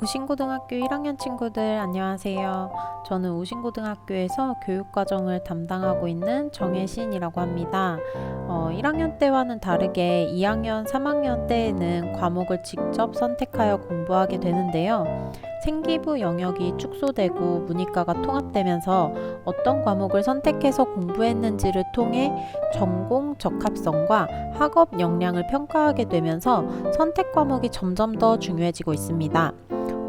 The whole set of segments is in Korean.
우신고등학교 1학년 친구들 안녕하세요. 저는 우신고등학교에서 교육과정을 담당하고 있는 정혜신이라고 합니다. 1학년 때와는 다르게 2학년, 3학년 때에는 과목을 직접 선택하여 공부하게 되는데요. 생기부 영역이 축소되고 문이과가 통합되면서 어떤 과목을 선택해서 공부했는지를 통해 전공 적합성과 학업 역량을 평가하게 되면서 선택 과목이 점점 더 중요해지고 있습니다.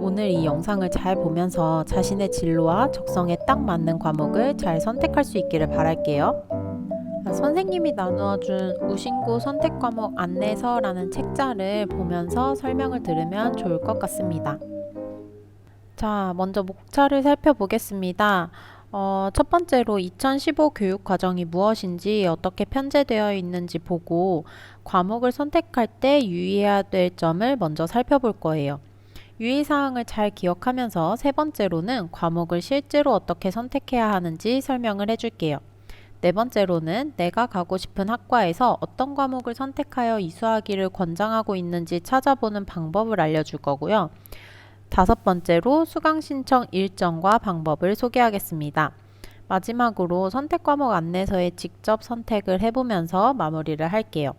오늘 이 영상을 잘 보면서 자신의 진로와 적성에 딱 맞는 과목을 잘 선택할 수 있기를 바랄게요. 선생님이 나누어준 우신고 선택과목 안내서라는 책자를 보면서 설명을 들으면 좋을 것 같습니다. 자, 먼저 목차를 살펴보겠습니다. 첫 번째로 2015 교육과정이 무엇인지 어떻게 편제되어 있는지 보고 과목을 선택할 때 유의해야 될 점을 먼저 살펴볼 거예요. 유의사항을 잘 기억하면서 세 번째로는 과목을 실제로 어떻게 선택해야 하는지 설명을 해줄게요. 네 번째로는 내가 가고 싶은 학과에서 어떤 과목을 선택하여 이수하기를 권장하고 있는지 찾아보는 방법을 알려줄 거고요. 다섯 번째로 수강 신청 일정과 방법을 소개하겠습니다. 마지막으로 선택 과목 안내서에 직접 선택을 해보면서 마무리를 할게요.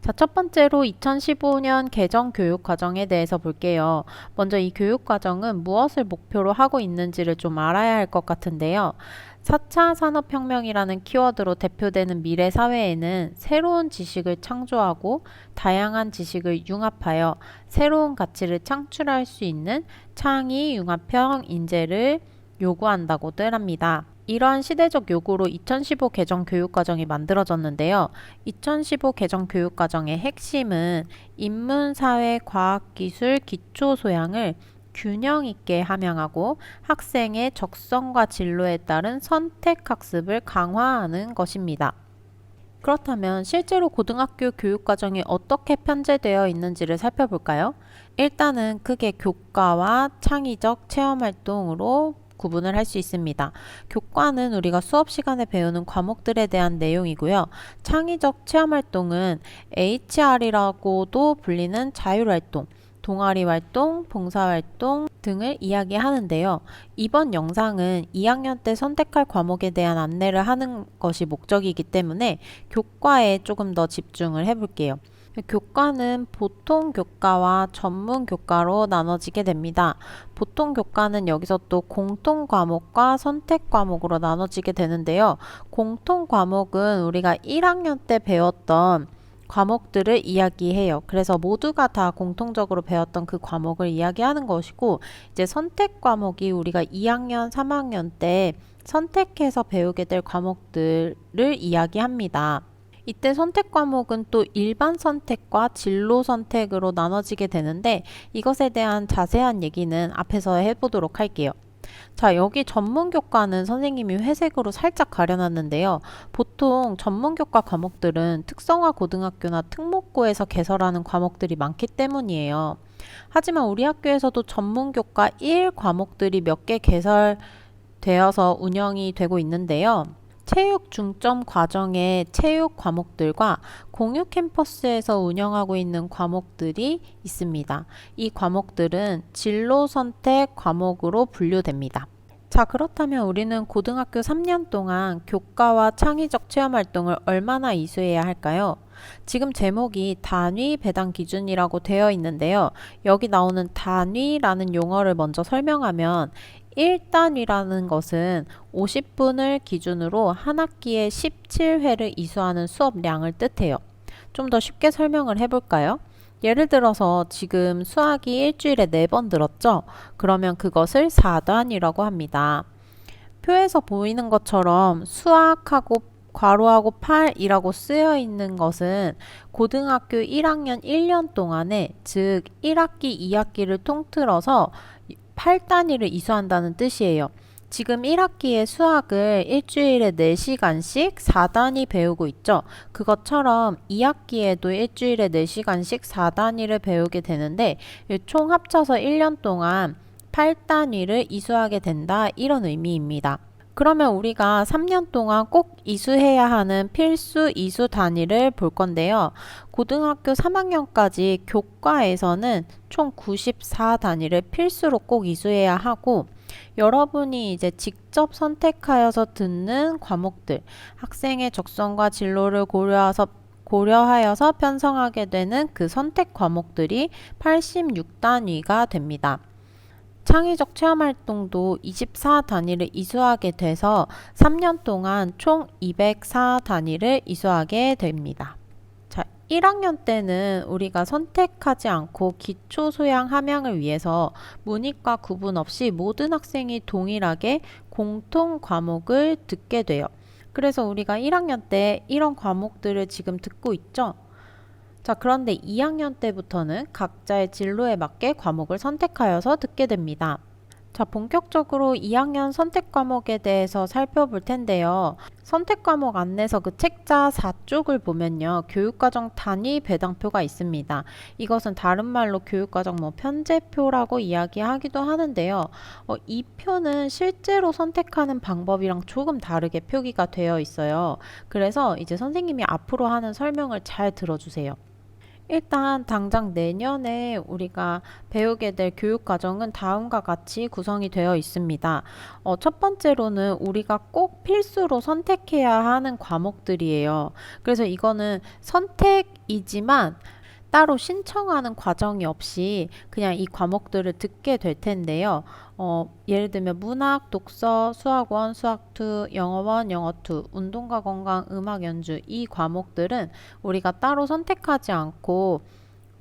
자, 첫 번째로 2015년 개정 교육과정에 대해서 볼게요. 먼저 이 교육과정은 무엇을 목표로 하고 있는지를 좀 알아야 할 것 같은데요. 4차 산업혁명이라는 키워드로 대표되는 미래 사회에는 새로운 지식을 창조하고 다양한 지식을 융합하여 새로운 가치를 창출할 수 있는 창의 융합형 인재를 요구한다고들 합니다. 이러한 시대적 요구로 2015 개정 교육과정이 만들어졌는데요. 2015 개정 교육과정의 핵심은 인문, 사회, 과학, 기술, 기초 소양을 균형 있게 함양하고 학생의 적성과 진로에 따른 선택 학습을 강화하는 것입니다. 그렇다면 실제로 고등학교 교육과정이 어떻게 편제되어 있는지를 살펴볼까요? 일단은 크게 교과와 창의적 체험활동으로 구분을 할 수 있습니다. 교과는 우리가 수업 시간에 배우는 과목들에 대한 내용이고요. 창의적 체험활동은 HR이라고도 불리는 자율활동, 동아리 활동, 봉사활동 등을 이야기하는데요. 이번 영상은 2학년 때 선택할 과목에 대한 안내를 하는 것이 목적이기 때문에 교과에 조금 더 집중을 해볼게요. 교과는 보통 교과와 전문 교과로 나눠지게 됩니다. 보통 교과는 여기서 또 공통 과목과 선택 과목으로 나눠지게 되는데요. 공통 과목은 우리가 1학년 때 배웠던 과목들을 이야기해요. 그래서 모두가 다 공통적으로 배웠던 그 과목을 이야기하는 것이고, 이제 선택 과목이 우리가 2학년, 3학년 때 선택해서 배우게 될 과목들을 이야기합니다. 이때 선택 과목은 또 일반 선택과 진로 선택으로 나눠지게 되는데 이것에 대한 자세한 얘기는 앞에서 해보도록 할게요. 자, 여기 전문교과는 선생님이 회색으로 살짝 가려놨는데요. 보통 전문교과 과목들은 특성화 고등학교나 특목고에서 개설하는 과목들이 많기 때문이에요. 하지만 우리 학교에서도 전문교과 1 과목들이 몇 개 개설되어서 운영이 되고 있는데요. 체육 중점 과정의 체육 과목들과 공유 캠퍼스에서 운영하고 있는 과목들이 있습니다. 이 과목들은 진로 선택 과목으로 분류됩니다. 자, 그렇다면 우리는 고등학교 3년 동안 교과와 창의적 체험 활동을 얼마나 이수해야 할까요? 지금 제목이 단위 배당 기준이라고 되어 있는데요. 여기 나오는 단위라는 용어를 먼저 설명하면 1단위라는 것은 50분을 기준으로 한 학기에 17회를 이수하는 수업량을 뜻해요. 좀 더 쉽게 설명을 해볼까요? 예를 들어서 지금 수학이 일주일에 4번 들었죠? 그러면 그것을 4단위라고 합니다. 표에서 보이는 것처럼 수학하고 괄호하고 8이라고 쓰여 있는 것은 고등학교 1학년 1년 동안에 즉 1학기, 2학기를 통틀어서 8단위를 이수한다는 뜻이에요. 지금 1학기에 수학을 일주일에 4시간씩 4단위 배우고 있죠. 그것처럼 2학기에도 일주일에 4시간씩 4단위를 배우게 되는데 총 합쳐서 1년 동안 8단위를 이수하게 된다 이런 의미입니다. 그러면 우리가 3년 동안 꼭 이수해야 하는 필수 이수 단위를 볼 건데요. 고등학교 3학년까지 교과에서는 총 94단위를 필수로 꼭 이수해야 하고, 여러분이 이제 직접 선택하여서 듣는 과목들, 학생의 적성과 진로를 고려하여서 편성하게 되는 그 선택 과목들이 86단위가 됩니다. 창의적 체험활동도 24단위를 이수하게 돼서 3년 동안 총 204단위를 이수하게 됩니다. 자, 1학년 때는 우리가 선택하지 않고 기초소양 함양을 위해서 문이과 구분 없이 모든 학생이 동일하게 공통 과목을 듣게 돼요. 그래서 우리가 1학년 때 이런 과목들을 지금 듣고 있죠? 자, 그런데 2학년 때부터는 각자의 진로에 맞게 과목을 선택하여서 듣게 됩니다. 자, 본격적으로 2학년 선택 과목에 대해서 살펴볼 텐데요. 선택 과목 안내서 그 책자 4쪽을 보면요. 교육과정 단위 배당표가 있습니다. 이것은 다른 말로 교육과정 편제표라고 이야기하기도 하는데요. 이 표는 실제로 선택하는 방법이랑 조금 다르게 표기가 되어 있어요. 그래서 이제 선생님이 앞으로 하는 설명을 잘 들어주세요. 일단 당장 내년에 우리가 배우게 될 교육과정은 다음과 같이 구성이 되어 있습니다. 첫 번째로는 우리가 꼭 필수로 선택해야 하는 과목들이에요. 그래서 이거는 선택이지만 따로 신청하는 과정이 없이 그냥 이 과목들을 듣게 될 텐데요. 예를 들면 문학, 독서, 수학원, 수학2, 영어원, 영어2, 운동과 건강, 음악 연주 이 과목들은 우리가 따로 선택하지 않고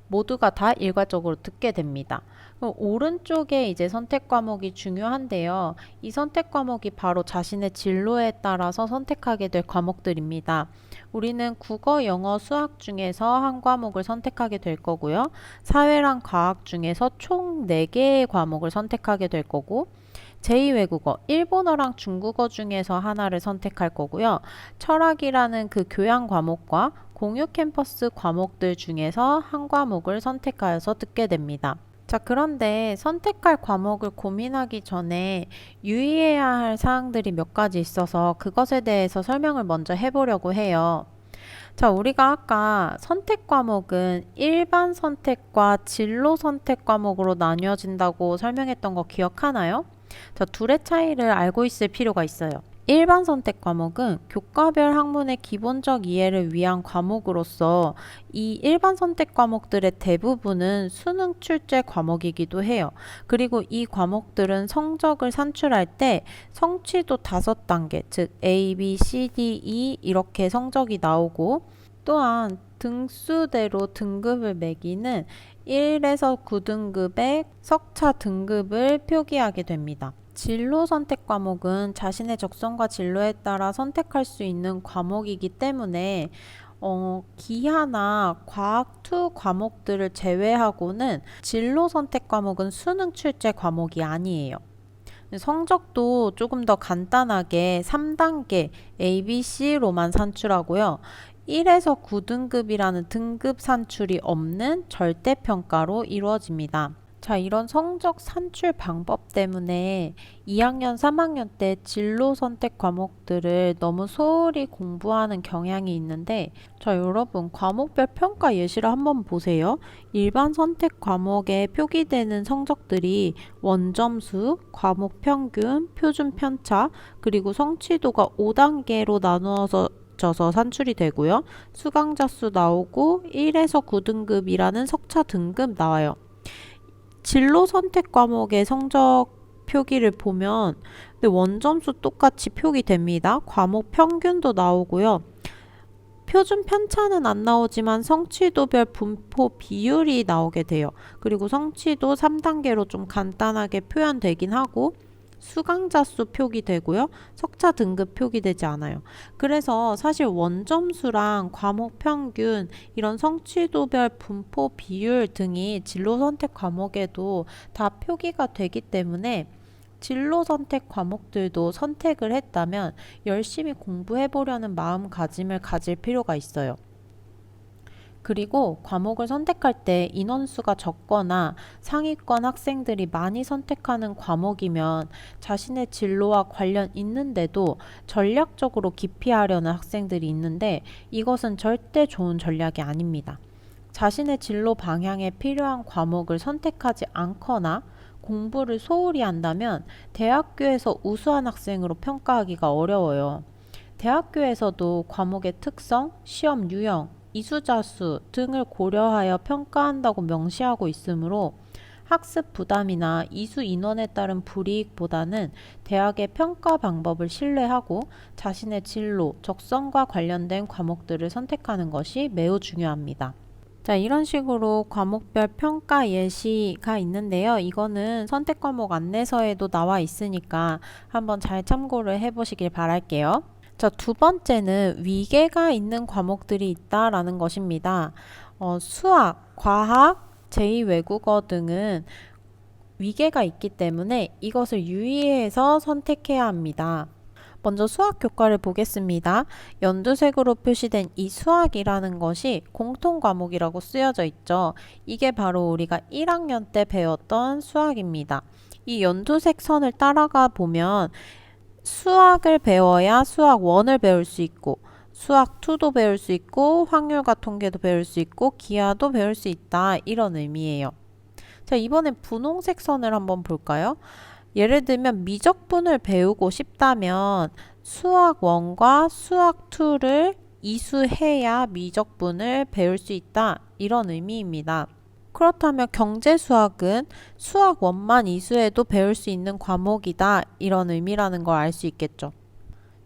모두가 다 일괄적으로 듣게 됩니다. 그럼 오른쪽에 이제 선택 과목이 중요한데요. 이 선택 과목이 바로 자신의 진로에 따라서 선택하게 될 과목들입니다. 우리는 국어, 영어, 수학 중에서 한 과목을 선택하게 될 거고요. 사회랑 과학 중에서 총 4개의 과목을 선택하게 될 거고, 제2외국어, 일본어랑 중국어 중에서 하나를 선택할 거고요. 철학이라는 그 교양 과목과 공유 캠퍼스 과목들 중에서 한 과목을 선택하여서 듣게 됩니다. 자, 그런데 선택할 과목을 고민하기 전에 유의해야 할 사항들이 몇 가지 있어서 그것에 대해서 설명을 먼저 해보려고 해요. 자, 우리가 아까 선택 과목은 일반 선택과 진로 선택 과목으로 나뉘어진다고 설명했던 거 기억하나요? 자, 둘의 차이를 알고 있을 필요가 있어요. 일반 선택 과목은 교과별 학문의 기본적 이해를 위한 과목으로서 이 일반 선택 과목들의 대부분은 수능 출제 과목이기도 해요. 그리고 이 과목들은 성적을 산출할 때 성취도 5단계, 즉 A, B, C, D, E 이렇게 성적이 나오고 또한 등수대로 등급을 매기는 1에서 9등급의 석차 등급을 표기하게 됩니다. 진로 선택 과목은 자신의 적성과 진로에 따라 선택할 수 있는 과목이기 때문에 기하나 과학2 과목들을 제외하고는 진로 선택 과목은 수능 출제 과목이 아니에요. 성적도 조금 더 간단하게 3단계 ABC로만 산출하고요. 1에서 9등급이라는 등급 산출이 없는 절대평가로 이루어집니다. 자, 이런 성적 산출 방법 때문에 2학년, 3학년 때 진로 선택 과목들을 너무 소홀히 공부하는 경향이 있는데, 자, 여러분, 과목별 평가 예시를 한번 보세요. 일반 선택 과목에 표기되는 성적들이 원점수, 과목 평균, 표준 편차, 그리고 성취도가 5단계로 나누어서 산출이 되고요. 수강자 수 나오고 1에서 9등급이라는 석차 등급 나와요. 진로 선택 과목의 성적 표기를 보면 원점수 똑같이 표기됩니다. 과목 평균도 나오고요. 표준 편차는 안 나오지만 성취도별 분포 비율이 나오게 돼요. 그리고 성취도 3단계로 좀 간단하게 표현되긴 하고 수강자 수 표기되고요. 석차 등급 표기되지 않아요. 그래서 사실 원점수랑 과목 평균, 이런 성취도별 분포 비율 등이 진로 선택 과목에도 다 표기가 되기 때문에 진로 선택 과목들도 선택을 했다면 열심히 공부해 보려는 마음가짐을 가질 필요가 있어요. 그리고 과목을 선택할 때 인원수가 적거나 상위권 학생들이 많이 선택하는 과목이면 자신의 진로와 관련 있는데도 전략적으로 기피하려는 학생들이 있는데 이것은 절대 좋은 전략이 아닙니다. 자신의 진로 방향에 필요한 과목을 선택하지 않거나 공부를 소홀히 한다면 대학교에서 우수한 학생으로 평가하기가 어려워요. 대학교에서도 과목의 특성, 시험 유형, 이수자수 등을 고려하여 평가한다고 명시하고 있으므로 학습 부담이나 이수 인원에 따른 불이익보다는 대학의 평가 방법을 신뢰하고 자신의 진로, 적성과 관련된 과목들을 선택하는 것이 매우 중요합니다. 자, 이런 식으로 과목별 평가 예시가 있는데요. 이거는 선택 과목 안내서에도 나와 있으니까 한번 잘 참고를 해보시길 바랄게요. 자, 두 번째는 위계가 있는 과목들이 있다라는 것입니다. 수학, 과학, 제2외국어 등은 위계가 있기 때문에 이것을 유의해서 선택해야 합니다. 먼저 수학 교과를 보겠습니다. 연두색으로 표시된 이 수학이라는 것이 공통 과목이라고 쓰여져 있죠. 이게 바로 우리가 1학년 때 배웠던 수학입니다. 이 연두색 선을 따라가 보면 수학을 배워야 수학 1을 배울 수 있고 수학 2도 배울 수 있고 확률과 통계도 배울 수 있고 기하도 배울 수 있다. 이런 의미예요. 자, 이번엔 분홍색 선을 한번 볼까요? 예를 들면 미적분을 배우고 싶다면 수학 1과 수학 2를 이수해야 미적분을 배울 수 있다. 이런 의미입니다. 그렇다면 경제수학은 수학 1만 이수해도 배울 수 있는 과목이다. 이런 의미라는 걸 알 수 있겠죠.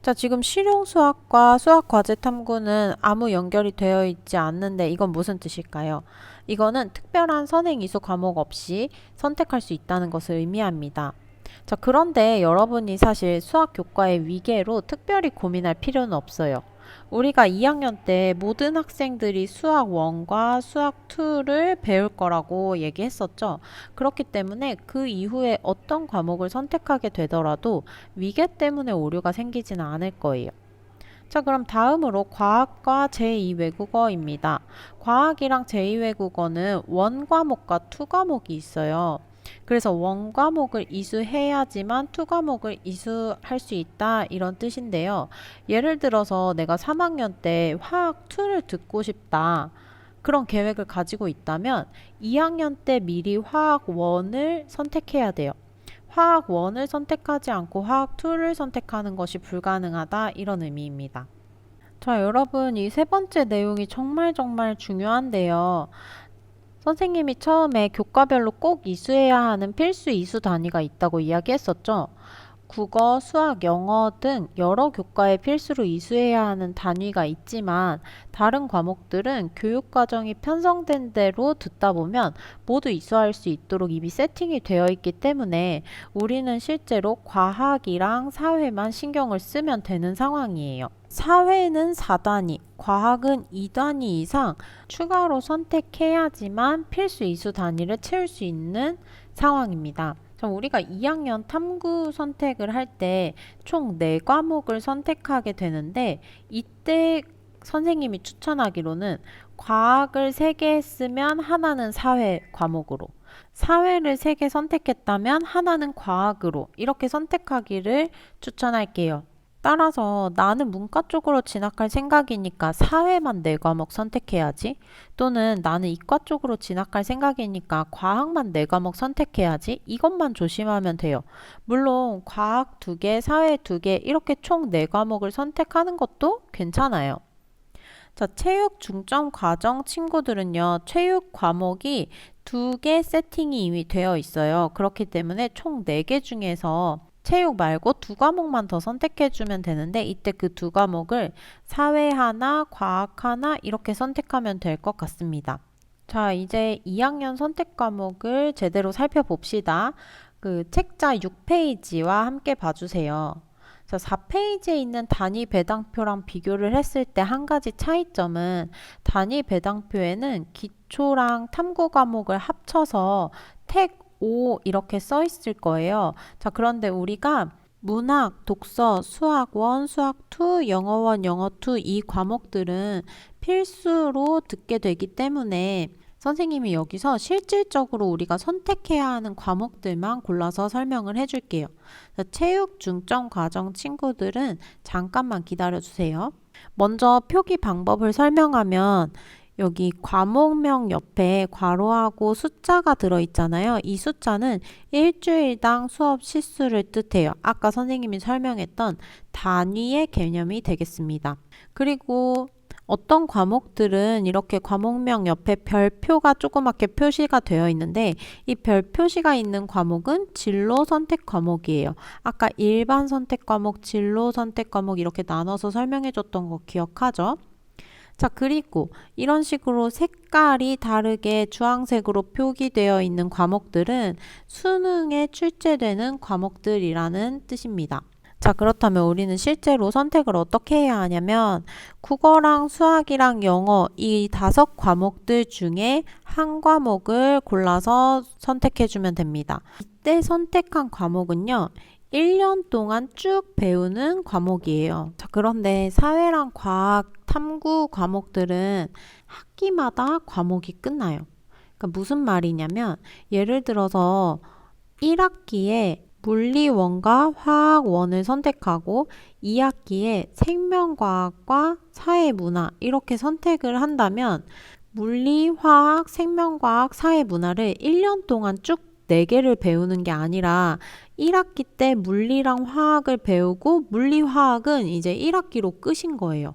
자, 지금 실용수학과 수학과제 탐구는 아무 연결이 되어 있지 않는데 이건 무슨 뜻일까요? 이거는 특별한 선행 이수 과목 없이 선택할 수 있다는 것을 의미합니다. 자, 그런데 여러분이 사실 수학 교과의 위계로 특별히 고민할 필요는 없어요. 우리가 2학년 때 모든 학생들이 수학 1과 수학 2를 배울 거라고 얘기했었죠. 그렇기 때문에 그 이후에 어떤 과목을 선택하게 되더라도 위계 때문에 오류가 생기지는 않을 거예요. 자, 그럼 다음으로 과학과 제2외국어입니다. 과학이랑 제2외국어는 원 과목과 투 과목이 있어요. 그래서 원 과목을 이수해야지만 투 과목을 이수할 수 있다 이런 뜻인데요. 예를 들어서 내가 3학년 때 화학 2를 듣고 싶다. 그런 계획을 가지고 있다면 2학년 때 미리 화학 1을 선택해야 돼요. 화학 1을 선택하지 않고 화학 2를 선택하는 것이 불가능하다 이런 의미입니다. 자, 여러분 이 세 번째 내용이 정말 중요한데요. 선생님이 처음에 교과별로 꼭 이수해야 하는 필수 이수 단위가 있다고 이야기했었죠. 국어, 수학, 영어 등 여러 교과에 필수로 이수해야 하는 단위가 있지만 다른 과목들은 교육과정이 편성된 대로 듣다 보면 모두 이수할 수 있도록 이미 세팅이 되어 있기 때문에 우리는 실제로 과학이랑 사회만 신경을 쓰면 되는 상황이에요. 사회는 4단위, 과학은 2단위 이상 추가로 선택해야지만 필수 이수 단위를 채울 수 있는 상황입니다. 우리가 2학년 탐구 선택을 할 때 총 4과목을 선택하게 되는데 이때 선생님이 추천하기로는 과학을 3개 했으면 하나는 사회 과목으로 사회를 3개 선택했다면 하나는 과학으로 이렇게 선택하기를 추천할게요. 따라서 나는 문과 쪽으로 진학할 생각이니까 사회만 4과목 선택해야지 또는 나는 이과 쪽으로 진학할 생각이니까 과학만 4과목 선택해야지 이것만 조심하면 돼요. 물론 과학 2개, 사회 2개 이렇게 총 4과목을 선택하는 것도 괜찮아요. 자, 체육 중점 과정 친구들은요, 체육 과목이 2개 세팅이 이미 되어 있어요. 그렇기 때문에 총 4개 중에서 체육 말고 2과목만 더 선택해주면 되는데 이때 그 2과목을 사회 하나, 과학 하나 이렇게 선택하면 될 것 같습니다. 자, 이제 2학년 선택 과목을 제대로 살펴봅시다. 그 책자 6페이지와 함께 봐주세요. 자, 4페이지에 있는 단위 배당표랑 비교를 했을 때 한 가지 차이점은 단위 배당표에는 기초랑 탐구 과목을 합쳐서 택 5 이렇게 써 있을 거예요. 자, 그런데 우리가 문학, 독서, 수학 1, 수학 2, 영어 1, 영어 2 이 과목들은 필수로 듣게 되기 때문에 선생님이 여기서 실질적으로 우리가 선택해야 하는 과목들만 골라서 설명을 해줄게요. 체육 중점 과정 친구들은 잠깐만 기다려 주세요. 먼저 표기 방법을 설명하면 여기 과목명 옆에 괄호하고 숫자가 들어있잖아요. 이 숫자는 일주일당 수업 시수를 뜻해요. 아까 선생님이 설명했던 단위의 개념이 되겠습니다. 그리고 어떤 과목들은 이렇게 과목명 옆에 별표가 조그맣게 표시가 되어 있는데 이 별 표시가 있는 과목은 진로 선택 과목이에요. 아까 일반 선택 과목, 진로 선택 과목 이렇게 나눠서 설명해 줬던 거 기억하죠? 자, 그리고 이런 식으로 색깔이 다르게 주황색으로 표기되어 있는 과목들은 수능에 출제되는 과목들이라는 뜻입니다. 자, 그렇다면 우리는 실제로 선택을 어떻게 해야 하냐면 국어랑 수학이랑 영어 이 5과목들 중에 한 과목을 골라서 선택해주면 됩니다. 이때 선택한 과목은요. 1년 동안 쭉 배우는 과목이에요. 자, 그런데 사회랑 과학, 탐구 과목들은 학기마다 과목이 끝나요. 그러니까 무슨 말이냐면 예를 들어서 1학기에 물리원과 화학원을 선택하고 2학기에 생명과학과 사회문화 이렇게 선택을 한다면 물리, 화학, 생명과학, 사회문화를 1년 동안 쭉 4개를 배우는 게 아니라 1학기 때 물리랑 화학을 배우고 물리, 화학은 이제 1학기로 끝인 거예요.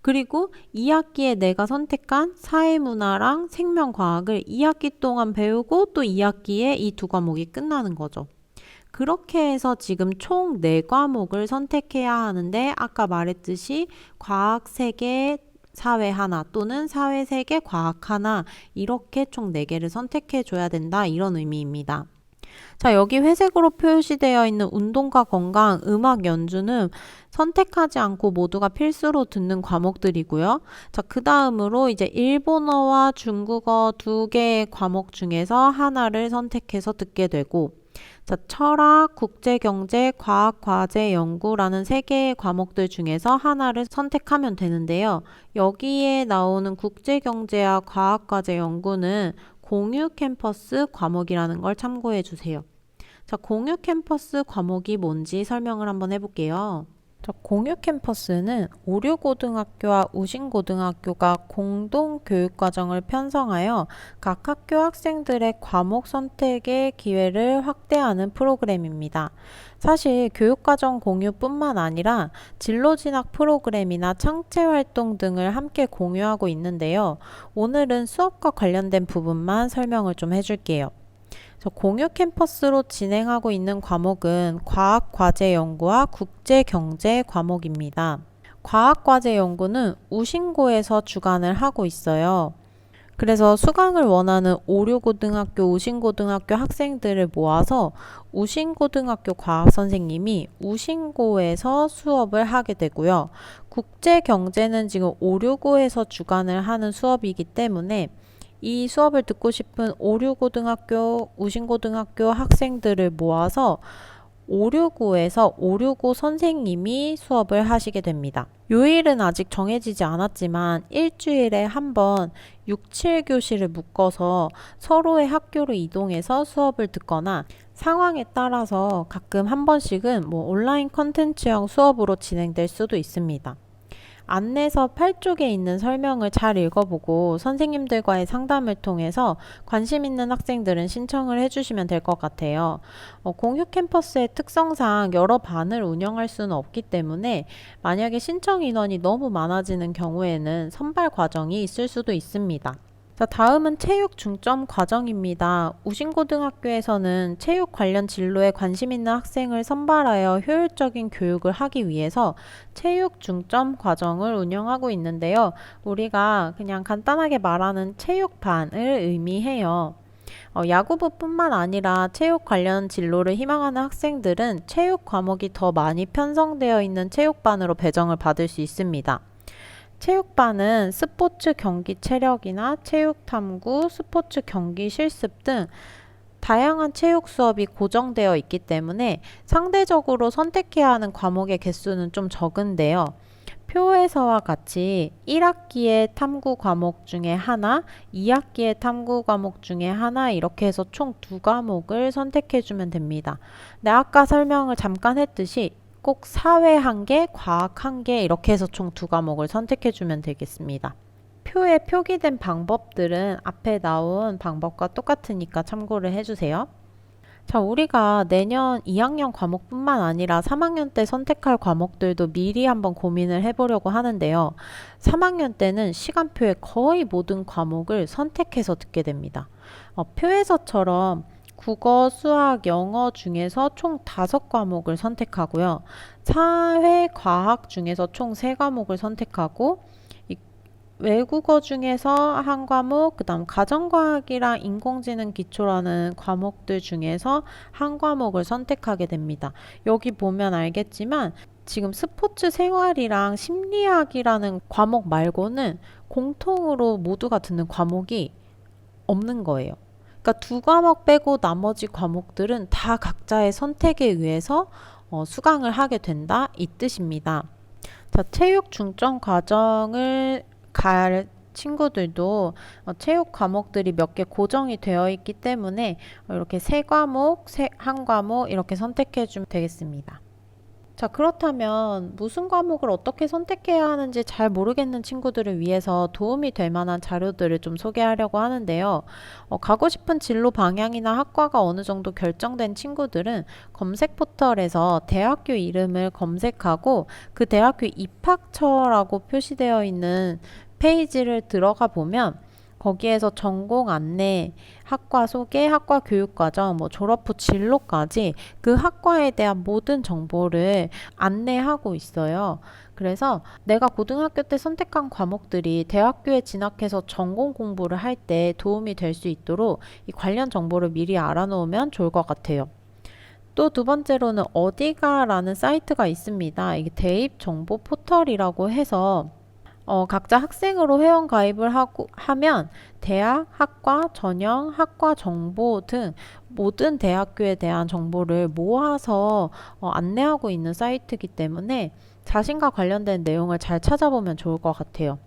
그리고 2학기에 내가 선택한 사회문화랑 생명과학을 2학기 동안 배우고 또 2학기에 이 2과목이 끝나는 거죠. 그렇게 해서 지금 총 4과목을 선택해야 하는데 아까 말했듯이 과학 3개, 사회 하나 또는 사회 3개, 과학 하나 이렇게 총 4개를 선택해 줘야 된다 이런 의미입니다. 자, 여기 회색으로 표시되어 있는 운동과 건강, 음악 연주는 선택하지 않고 모두가 필수로 듣는 과목들이고요. 자, 그 다음으로 이제 일본어와 중국어 2개의 과목 중에서 하나를 선택해서 듣게 되고 자, 철학, 국제경제, 과학, 과제, 연구라는 3개의 과목들 중에서 하나를 선택하면 되는데요. 여기에 나오는 국제경제와 과학, 과제, 연구는 공유 캠퍼스 과목이라는 걸 참고해 주세요. 자, 공유 캠퍼스 과목이 뭔지 설명을 한번 해볼게요. 자, 공유 캠퍼스는 오류고등학교와 우신고등학교가 공동 교육과정을 편성하여 각 학교 학생들의 과목 선택의 기회를 확대하는 프로그램입니다. 사실 교육과정 공유뿐만 아니라 진로진학 프로그램이나 창체활동 등을 함께 공유하고 있는데요. 오늘은 수업과 관련된 부분만 설명을 좀 해줄게요. 공유 캠퍼스로 진행하고 있는 과목은 과학과제연구와 국제경제 과목입니다. 과학과제연구는 우신고에서 주관을 하고 있어요. 그래서 수강을 원하는 오류고등학교, 우신고등학교 학생들을 모아서 우신고등학교 과학선생님이 우신고에서 수업을 하게 되고요. 국제경제는 지금 오류고에서 주관을 하는 수업이기 때문에 이 수업을 듣고 싶은 오류고등학교, 우신고등학교 학생들을 모아서 오류고에서 오류고 선생님이 수업을 하시게 됩니다. 요일은 아직 정해지지 않았지만 일주일에 한 번 6, 7교시를 묶어서 서로의 학교로 이동해서 수업을 듣거나 상황에 따라서 가끔 한 번씩은 온라인 컨텐츠형 수업으로 진행될 수도 있습니다. 안내서 8쪽에 있는 설명을 잘 읽어보고 선생님들과의 상담을 통해서 관심 있는 학생들은 신청을 해주시면 될 것 같아요. 공유 캠퍼스의 특성상 여러 반을 운영할 수는 없기 때문에 만약에 신청 인원이 너무 많아지는 경우에는 선발 과정이 있을 수도 있습니다. 자, 다음은 체육 중점 과정입니다. 우신고등학교에서는 체육 관련 진로에 관심 있는 학생을 선발하여 효율적인 교육을 하기 위해서 체육 중점 과정을 운영하고 있는데요. 우리가 그냥 간단하게 말하는 체육반을 의미해요. 야구부뿐만 아니라 체육 관련 진로를 희망하는 학생들은 체육 과목이 더 많이 편성되어 있는 체육반으로 배정을 받을 수 있습니다. 체육반은 스포츠 경기 체력이나 체육 탐구, 스포츠 경기 실습 등 다양한 체육 수업이 고정되어 있기 때문에 상대적으로 선택해야 하는 과목의 개수는 좀 적은데요. 표에서와 같이 1학기의 탐구 과목 중에 하나, 2학기의 탐구 과목 중에 하나 이렇게 해서 총 두 과목을 선택해 주면 됩니다. 네, 아까 설명을 잠깐 했듯이 꼭 사회 한 개, 과학 한 개 이렇게 해서 총 두 과목을 선택해 주면 되겠습니다. 표에 표기된 방법들은 앞에 나온 방법과 똑같으니까 참고를 해주세요. 자, 우리가 내년 2학년 과목뿐만 아니라 3학년 때 선택할 과목들도 미리 한번 고민을 해보려고 하는데요. 3학년 때는 시간표에 거의 모든 과목을 선택해서 듣게 됩니다. 표에서처럼 국어, 수학, 영어 중에서 총 5과목을 선택하고요. 사회, 과학 중에서 총 3과목을 선택하고 외국어 중에서 한 과목, 그 다음 가정과학이랑 인공지능 기초라는 과목들 중에서 한 과목을 선택하게 됩니다. 여기 보면 알겠지만 지금 스포츠 생활이랑 심리학이라는 과목 말고는 공통으로 모두가 듣는 과목이 없는 거예요. 그러니까 두 과목 빼고 나머지 과목들은 다 각자의 선택에 의해서 수강을 하게 된다 이 뜻입니다. 자, 체육 중점 과정을 갈 친구들도 체육 과목들이 몇 개 고정이 되어 있기 때문에 이렇게 세 과목, 한 과목 이렇게 선택해 주면 되겠습니다. 자, 그렇다면 무슨 과목을 어떻게 선택해야 하는지 잘 모르겠는 친구들을 위해서 도움이 될 만한 자료들을 좀 소개하려고 하는데요. 가고 싶은 진로 방향이나 학과가 어느 정도 결정된 친구들은 검색 포털에서 대학교 이름을 검색하고 그 대학교 입학처라고 표시되어 있는 페이지를 들어가 보면 거기에서 전공 안내, 학과 소개, 학과 교육과정, 졸업 후 진로까지 그 학과에 대한 모든 정보를 안내하고 있어요. 그래서 내가 고등학교 때 선택한 과목들이 대학교에 진학해서 전공 공부를 할 때 도움이 될 수 있도록 이 관련 정보를 미리 알아놓으면 좋을 것 같아요. 또 두 번째로는 어디가라는 사이트가 있습니다. 이게 대입 정보 포털이라고 해서 각자 학생으로 회원 가입을 하면 대학, 학과, 전형, 학과 정보 등 모든 대학교에 대한 정보를 모아서 안내하고 있는 사이트이기 때문에 자신과 관련된 내용을 잘 찾아보면 좋을 것 같아요.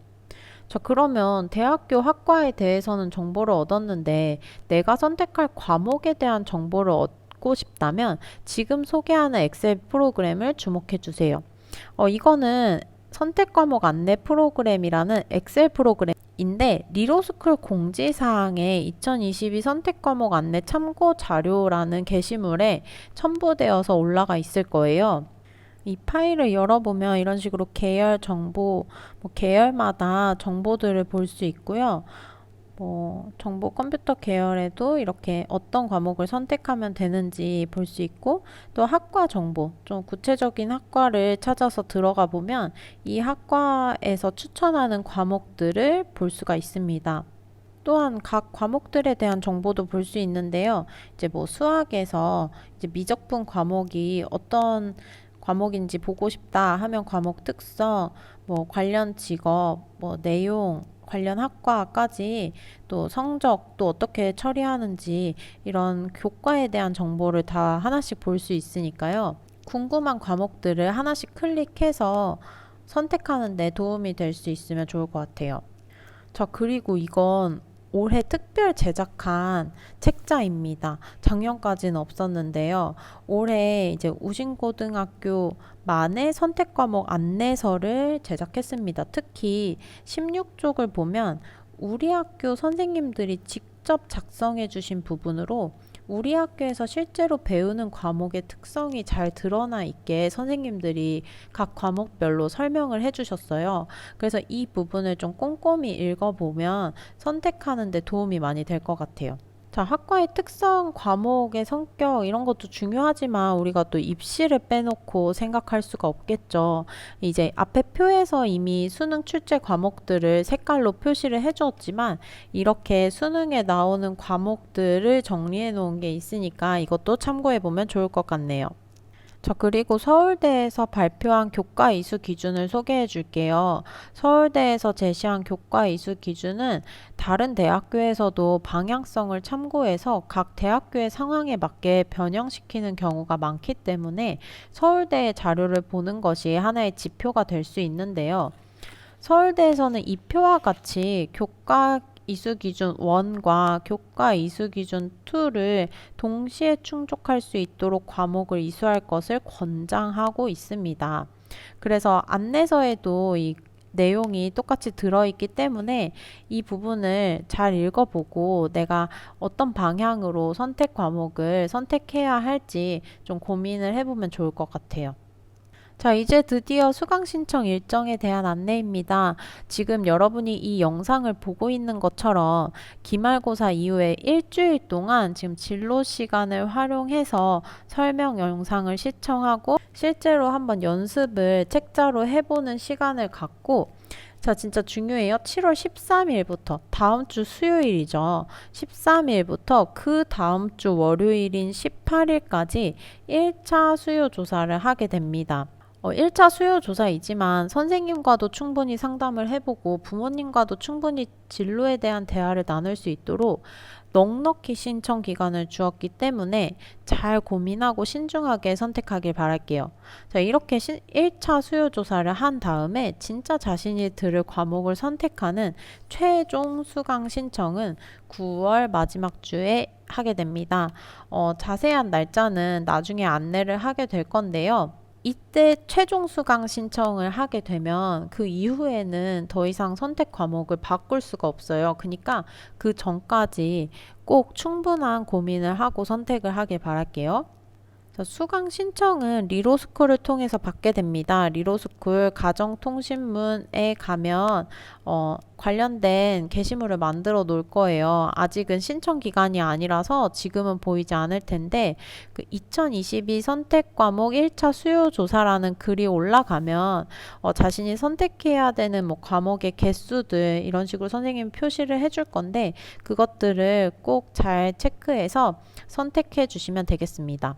자, 그러면 대학교 학과에 대해서는 정보를 얻었는데 내가 선택할 과목에 대한 정보를 얻고 싶다면 지금 소개하는 엑셀 프로그램을 주목해 주세요. 이거는 선택 과목 안내 프로그램이라는 엑셀 프로그램인데 리로스쿨 공지사항에 2022 선택 과목 안내 참고 자료라는 게시물에 첨부되어서 올라가 있을 거예요. 이 파일을 열어보면 이런 식으로 계열 정보, 계열마다 정보들을 볼 수 있고요. 정보 컴퓨터 계열에도 이렇게 어떤 과목을 선택하면 되는지 볼 수 있고 또 학과 정보, 좀 구체적인 학과를 찾아서 들어가 보면 이 학과에서 추천하는 과목들을 볼 수가 있습니다. 또한 각 과목들에 대한 정보도 볼 수 있는데요. 이제 수학에서 이제 미적분 과목이 어떤 과목인지 보고 싶다 하면 과목 특성, 관련 직업, 내용, 관련 학과까지 또 성적 또 어떻게 처리하는지 이런 교과에 대한 정보를 다 하나씩 볼 수 있으니까요. 궁금한 과목들을 하나씩 클릭해서 선택하는 데 도움이 될 수 있으면 좋을 것 같아요. 자, 그리고 이건 올해 특별 제작한 책자입니다. 작년까지는 없었는데요. 올해 이제 우신고등학교만의 선택 과목 안내서를 제작했습니다. 특히 16쪽을 보면 우리 학교 선생님들이 직접 작성해 주신 부분으로 우리 학교에서 실제로 배우는 과목의 특성이 잘 드러나 있게 선생님들이 각 과목별로 설명을 해주셨어요. 그래서 이 부분을 좀 꼼꼼히 읽어보면 선택하는 데 도움이 많이 될 것 같아요. 자, 학과의 특성, 과목의 성격 이런 것도 중요하지만 우리가 또 입시를 빼놓고 생각할 수가 없겠죠. 이제 앞에 표에서 이미 수능 출제 과목들을 색깔로 표시를 해주었지만 이렇게 수능에 나오는 과목들을 정리해 놓은 게 있으니까 이것도 참고해 보면 좋을 것 같네요. 자, 그리고 서울대에서 발표한 교과 이수 기준을 소개해 줄게요. 서울대에서 제시한 교과 이수 기준은 다른 대학교에서도 방향성을 참고해서 각 대학교의 상황에 맞게 변형시키는 경우가 많기 때문에 서울대의 자료를 보는 것이 하나의 지표가 될 수 있는데요. 서울대에서는 이 표와 같이 교과 이수 기준 1과 교과 이수 기준 2를 동시에 충족할 수 있도록 과목을 이수할 것을 권장하고 있습니다. 그래서 안내서에도 이 내용이 똑같이 들어있기 때문에 이 부분을 잘 읽어보고 내가 어떤 방향으로 선택 과목을 선택해야 할지 좀 고민을 해보면 좋을 것 같아요. 자, 이제 드디어 수강 신청 일정에 대한 안내입니다. 지금 여러분이 이 영상을 보고 있는 것처럼 기말고사 이후에 일주일 동안 지금 진로 시간을 활용해서 설명 영상을 시청하고 실제로 한번 연습을 책자로 해보는 시간을 갖고 자, 진짜 중요해요. 7월 13일부터 다음 주 수요일이죠. 13일부터 그 다음 주 월요일인 18일까지 1차 수요 조사를 하게 됩니다. 1차 수요 조사이지만 선생님과도 충분히 상담을 해보고 부모님과도 충분히 진로에 대한 대화를 나눌 수 있도록 넉넉히 신청 기간을 주었기 때문에 잘 고민하고 신중하게 선택하길 바랄게요. 자, 이렇게 1차 수요 조사를 한 다음에 진짜 자신이 들을 과목을 선택하는 최종 수강 신청은 9월 마지막 주에 하게 됩니다. 자세한 날짜는 나중에 안내를 하게 될 건데요. 이때 최종 수강 신청을 하게 되면 그 이후에는 더 이상 선택 과목을 바꿀 수가 없어요. 그러니까 그 전까지 꼭 충분한 고민을 하고 선택을 하길 바랄게요. 자, 수강 신청은 리로스쿨을 통해서 받게 됩니다. 리로스쿨 가정통신문에 가면 관련된 게시물을 만들어 놓을 거예요. 아직은 신청 기간이 아니라서 지금은 보이지 않을 텐데 그 2022 선택 과목 1차 수요 조사라는 글이 올라가면 자신이 선택해야 되는 뭐 과목의 개수들 이런 식으로 선생님이 표시를 해줄 건데 그것들을 꼭 잘 체크해서 선택해 주시면 되겠습니다.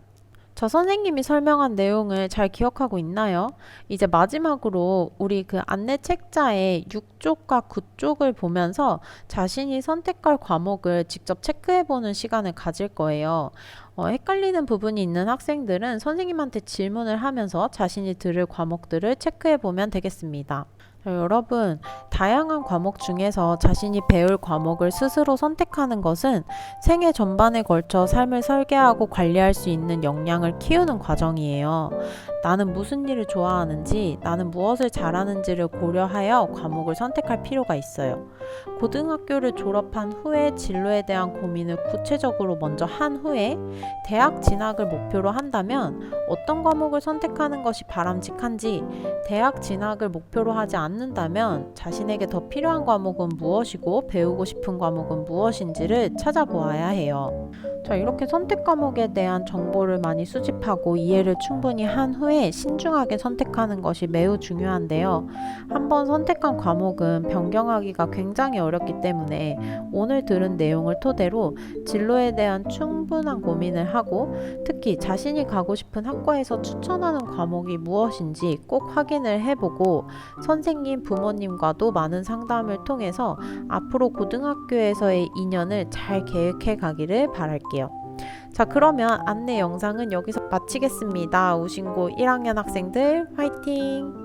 저 선생님이 설명한 내용을 잘 기억하고 있나요? 이제 마지막으로 우리 그 안내 책자의 6쪽과 9쪽을 보면서 자신이 선택할 과목을 직접 체크해보는 시간을 가질 거예요. 헷갈리는 부분이 있는 학생들은 선생님한테 질문을 하면서 자신이 들을 과목들을 체크해보면 되겠습니다. 자, 여러분, 다양한 과목 중에서 자신이 배울 과목을 스스로 선택하는 것은 생애 전반에 걸쳐 삶을 설계하고 관리할 수 있는 역량을 키우는 과정이에요. 나는 무슨 일을 좋아하는지, 나는 무엇을 잘하는지를 고려하여 과목을 선택할 필요가 있어요. 고등학교를 졸업한 후에 진로에 대한 고민을 구체적으로 먼저 한 후에 대학 진학을 목표로 한다면 어떤 과목을 선택하는 것이 바람직한지, 대학 진학을 목표로 하지 않는다면 자신에게 더 필요한 과목은 무엇이고 배우고 싶은 과목은 무엇인지를 찾아보아야 해요. 자, 이렇게 선택 과목에 대한 정보를 많이 수집하고 이해를 충분히 한 후에 신중하게 선택하는 것이 매우 중요한데요. 한번 선택한 과목은 변경하기가 굉장히 어렵기 때문에 오늘 들은 내용을 토대로 진로에 대한 충분한 고민을 하고 특히 자신이 가고 싶은 학과에서 추천하는 과목이 무엇인지 꼭 확인을 해보고 선생님, 부모님과도 많은 상담을 통해서 앞으로 고등학교에서의 인연을 잘 계획해 가기를 바랄게요. 자, 그러면 안내 영상은 여기서 마치겠습니다. 우신고 1학년 학생들 화이팅!